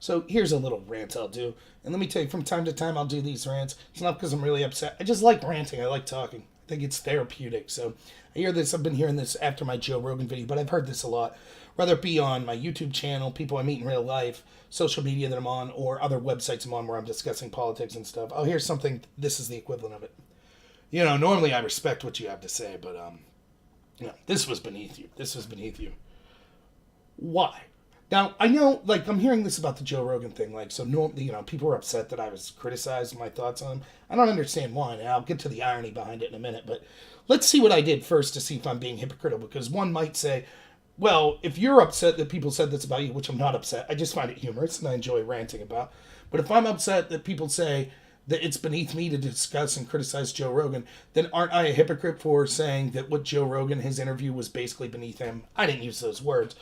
So here's a little rant I'll do. And let me tell you, from time to time I'll do these rants. It's not because I'm really upset. I just like ranting. I like talking. I think it's therapeutic. So I hear this. I've been hearing this after my Joe Rogan video, but I've heard this a lot. Whether it be on my YouTube channel, people I meet in real life, social media that I'm on, or other websites I'm on where I'm discussing politics and stuff. I'll hear something. This is the equivalent of it. Normally I respect what you have to say, but this was beneath you. This was beneath you. Why? Now, I know, I'm hearing this about the Joe Rogan thing, people were upset that I was criticizing my thoughts on him. I don't understand why, and I'll get to the irony behind it in a minute, but let's see what I did first to see if I'm being hypocritical, because one might say, well, if you're upset that people said this about you, which I'm not upset, I just find it humorous and I enjoy ranting about, but if I'm upset that people say that it's beneath me to discuss and criticize Joe Rogan, then aren't I a hypocrite for saying that what Joe Rogan, his interview, was basically beneath him? I didn't use those words.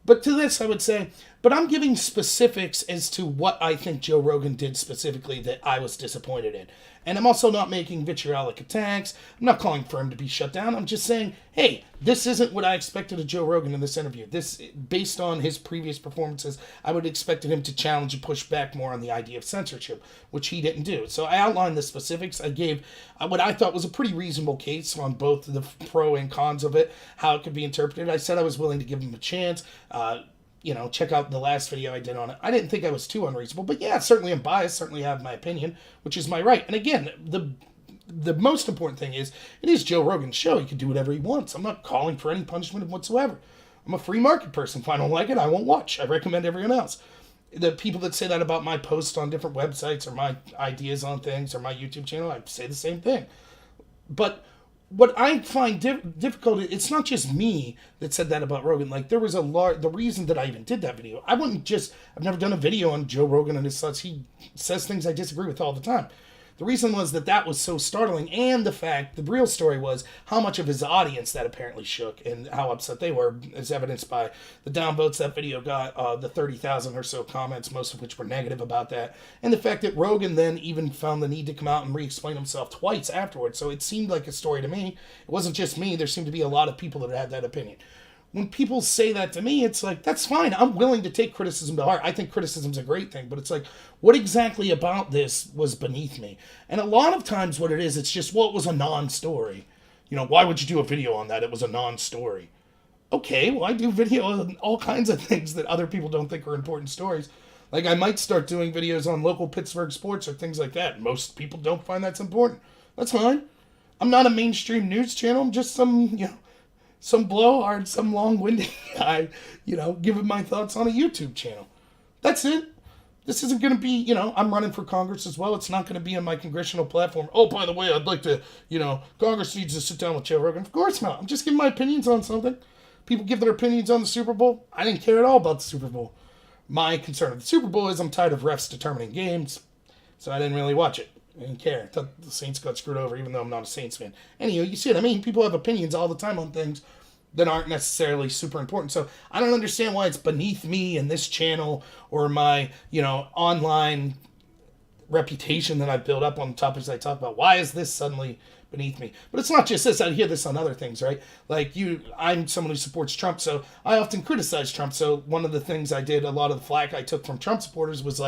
But to this, I would say, but I'm giving specifics as to what I think Joe Rogan did specifically that I was disappointed in. And I'm also not making vitriolic attacks. I'm not calling for him to be shut down. I'm just saying, hey, this isn't what I expected of Joe Rogan in this interview. This, based on his previous performances, I would have expected him to challenge and push back more on the idea of censorship, which he didn't do. So I outlined the specifics. I gave what I thought was a pretty reasonable case on both the pro and cons of it, how it could be interpreted. I said I was willing to give him a chance. Check out the last video I did on it. I didn't think I was too unreasonable, but yeah, certainly I'm biased, certainly have my opinion, which is my right. And again, the most important thing is, it is Joe Rogan's show. He can do whatever he wants. I'm not calling for any punishment whatsoever. I'm a free market person. If I don't like it, I won't watch. I recommend everyone else. The people that say that about my posts on different websites or my ideas on things or my YouTube channel, I say the same thing. But what I find difficult, it's not just me that said that about Rogan. There was the reason that I even did that video. I've never done a video on Joe Rogan and his thoughts. He says things I disagree with all the time. The reason was that was so startling, and the real story was how much of his audience that apparently shook and how upset they were, as evidenced by the downvotes that video got, the 30,000 or so comments, most of which were negative about that, and the fact that Rogan then even found the need to come out and re-explain himself twice afterwards. So it seemed like a story to me. It wasn't just me. There seemed to be a lot of people that had that opinion. When people say that to me, it's like, that's fine. I'm willing to take criticism to heart. I think criticism's a great thing, but it's like, what exactly about this was beneath me? And a lot of times what it is, it's just, it was a non-story. Why would you do a video on that? It was a non-story. Okay, well, I do video on all kinds of things that other people don't think are important stories. I might start doing videos on local Pittsburgh sports or things like that. Most people don't find that's important. That's fine. I'm not a mainstream news channel. I'm just some blowhard, some long-winded guy, giving my thoughts on a YouTube channel. That's it. This isn't going to be, I'm running for Congress as well. It's not going to be on my congressional platform. Oh, by the way, I'd like to, Congress needs to sit down with Joe Rogan. Of course not. I'm just giving my opinions on something. People give their opinions on the Super Bowl. I didn't care at all about the Super Bowl. My concern with the Super Bowl is I'm tired of refs determining games, so I didn't really watch it. I didn't care. I thought the Saints got screwed over, even though I'm not a Saints fan. Anyway, you see what I mean? People have opinions all the time on things that aren't necessarily super important. So I don't understand why it's beneath me and this channel or my, online reputation that I've built up on the topics I talk about. Why is this suddenly beneath me? But it's not just this. I hear this on other things, right? I'm someone who supports Trump, so I often criticize Trump. So one of the things I did, a lot of the flack I took from Trump supporters was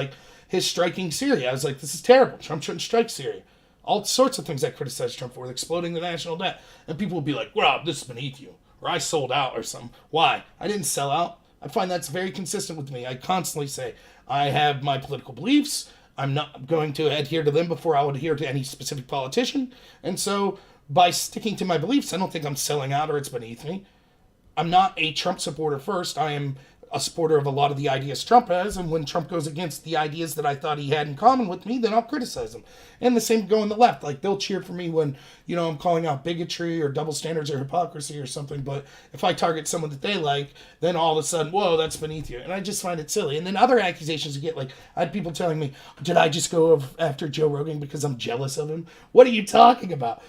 his striking Syria. I was like, this is terrible. Trump shouldn't strike Syria. All sorts of things I criticized Trump for, exploding the national debt. And people would be like, well, this is beneath you. Or I sold out or something. Why? I didn't sell out. I find that's very consistent with me. I constantly say, I have my political beliefs. I'm not going to adhere to them before I would adhere to any specific politician. And so by sticking to my beliefs, I don't think I'm selling out or it's beneath me. I'm not a Trump supporter first. I am a supporter of a lot of the ideas Trump has, and when Trump goes against the ideas that I thought he had in common with me, then I'll criticize him. And the same go on the left. They'll cheer for me when, I'm calling out bigotry or double standards or hypocrisy or something, but if I target someone that they like, then all of a sudden, whoa, that's beneath you. And I just find it silly. And then other accusations you get, I had people telling me, did I just go after Joe Rogan because I'm jealous of him? What are you talking about?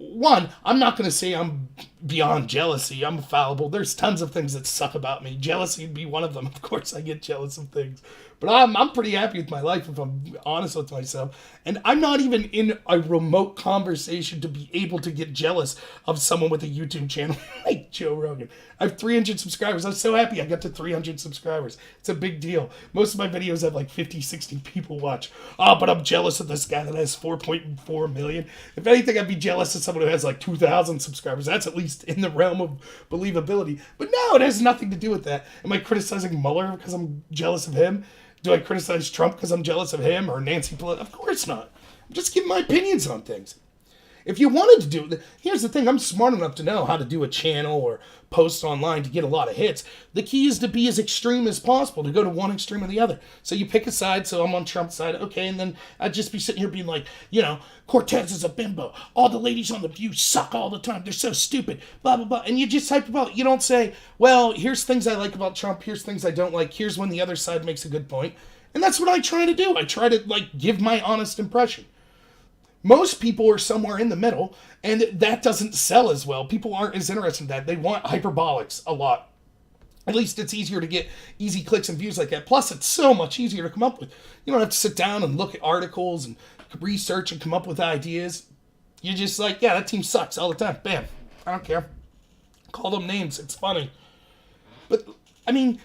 One, I'm not going to say I'm beyond jealousy. I'm fallible. There's tons of things that suck about me. Jealousy would be one of them. Of course, I get jealous of things. But I'm pretty happy with my life if I'm honest with myself. And I'm not even in a remote conversation to be able to get jealous of someone with a YouTube channel like Joe Rogan. I have 300 subscribers. I'm so happy I got to 300 subscribers. It's a big deal. Most of my videos have like 50, 60 people watch. Oh, but I'm jealous of this guy that has 4.4 million. If anything, I'd be jealous of someone who has like 2,000 subscribers. That's at least in the realm of believability. But no, it has nothing to do with that. Am I criticizing Mueller because I'm jealous of him? Do I criticize Trump because I'm jealous of him or Nancy Pelosi? Of course not. I'm just giving my opinions on things. If you wanted to do it, here's the thing. I'm smart enough to know how to do a channel or post online to get a lot of hits. The key is to be as extreme as possible, to go to one extreme or the other. So you pick a side, so I'm on Trump's side, okay, and then I'd just be sitting here being like, Cortez is a bimbo. All the ladies on The View suck all the time. They're so stupid, blah, blah, blah. And you just hype about it. You don't say, well, here's things I like about Trump. Here's things I don't like. Here's when the other side makes a good point. And that's what I try to do. I try to, give my honest impression. Most people are somewhere in the middle, and that doesn't sell as well. People aren't as interested in that. They want hyperbolics a lot. At least it's easier to get easy clicks and views like that. Plus, it's so much easier to come up with. You don't have to sit down and look at articles and research and come up with ideas. You're just like, yeah, that team sucks all the time. Bam. I don't care. Call them names. It's funny. But,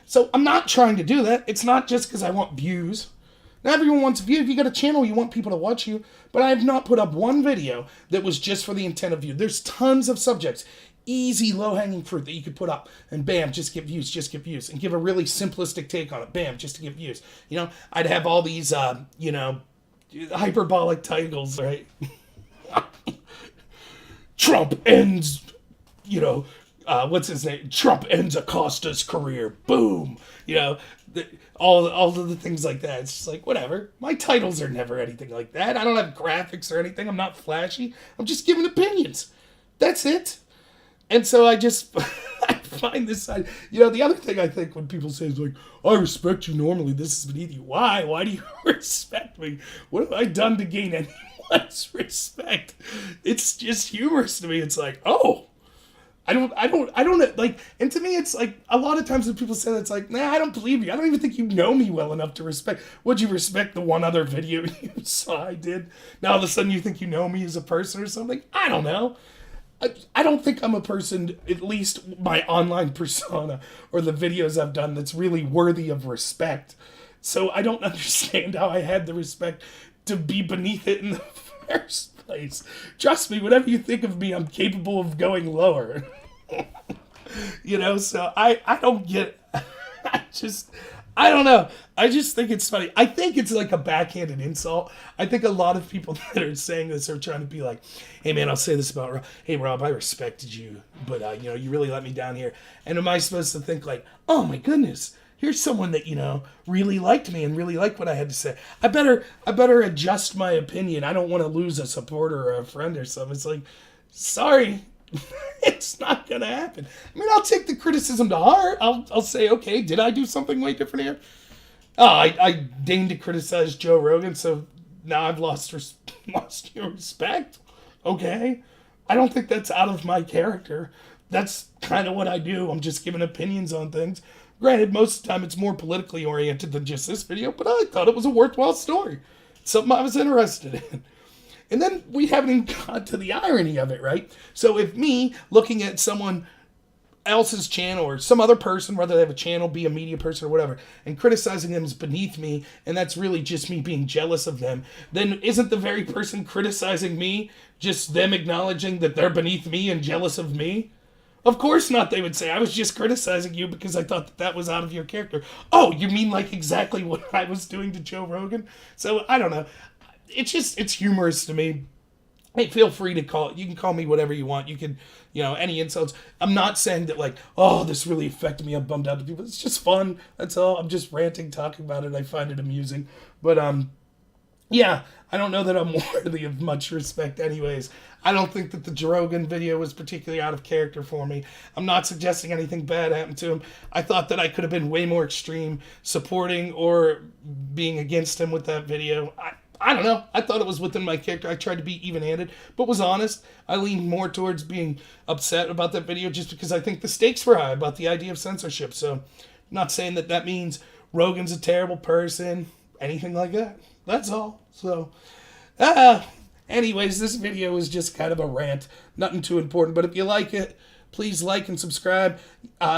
so I'm not trying to do that. It's not just because I want views. Not everyone wants views. If you got a channel, you want people to watch you. But I have not put up one video that was just for the intent of view. There's tons of subjects. Easy, low-hanging fruit that you could put up. And bam, just get views, just get views. And give a really simplistic take on it. Bam, just to get views. I'd have all these, hyperbolic titles, right? Trump ends, what's his name? Trump ends Acosta's career. Boom. All of the things like that. It's just like, whatever. My titles are never anything like that. I don't have graphics or anything. I'm not flashy. I'm just giving opinions. That's it. And so I just, I find this side. The other thing I think when people say is like, I respect you normally, this is beneath you. Why? Why do you respect me? What have I done to gain anyone's respect? It's just humorous to me. It's like, oh. I don't like, and to me, it's like, a lot of times when people say that, it's like, nah, I don't believe you. I don't even think you know me well enough to respect. Would you respect the one other video you saw I did? Now all of a sudden you think you know me as a person or something? I don't know. I don't think I'm a person, at least my online persona or the videos I've done, that's really worthy of respect. So I don't understand how I had the respect to be beneath it in the first place. Trust me, whatever you think of me, I'm capable of going lower. So I don't get, I don't know. I just think it's funny. I think it's like a backhanded insult. I think a lot of people that are saying this are trying to be like, hey man, I'll say this about Rob. Hey Rob, I respected you, but you really let me down here. And am I supposed to think like, oh my goodness, here's someone that, really liked me and really liked what I had to say. I better adjust my opinion. I don't want to lose a supporter or a friend or something. It's like, sorry, it's not going to happen. I'll take the criticism to heart. I'll say, okay, did I do something way different here? Oh, I deigned to criticize Joe Rogan, so now I've lost your respect. Okay. I don't think that's out of my character. That's kind of what I do. I'm just giving opinions on things. Granted, most of the time it's more politically oriented than just this video, but I thought it was a worthwhile story. Something I was interested in. And then we haven't even got to the irony of it, right? So if me looking at someone else's channel or some other person, whether they have a channel, be a media person or whatever, and criticizing them is beneath me, and that's really just me being jealous of them, then isn't the very person criticizing me just them acknowledging that they're beneath me and jealous of me? Of course not, they would say. I was just criticizing you because I thought that was out of your character. Oh, you mean like exactly what I was doing to Joe Rogan? So, I don't know. It's humorous to me. Hey, feel free to you can call me whatever you want. You can, any insults. I'm not saying that like, oh, this really affected me. I'm bummed out to people. It's just fun. That's all. I'm just ranting, talking about it. I find it amusing. But, yeah, I don't know that I'm worthy of much respect anyways. I don't think that the Joe Rogan video was particularly out of character for me. I'm not suggesting anything bad happened to him. I thought that I could have been way more extreme supporting or being against him with that video. I don't know. I thought it was within my character. I tried to be even-handed, but was honest. I leaned more towards being upset about that video just because I think the stakes were high about the idea of censorship. So I'm not saying that means Rogan's a terrible person, anything like that. That's all. So, uh, anyways, this video is just kind of a rant, nothing too important. But if you like it, please like and subscribe.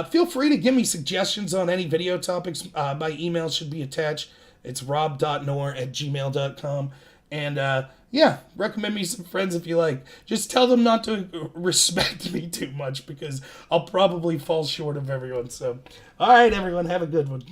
Feel free to give me suggestions on any video topics. My email should be attached. It's rob.nor@gmail.com. And yeah, recommend me some friends if you like. Just tell them not to respect me too much because I'll probably fall short of everyone. So, all right, everyone, have a good one.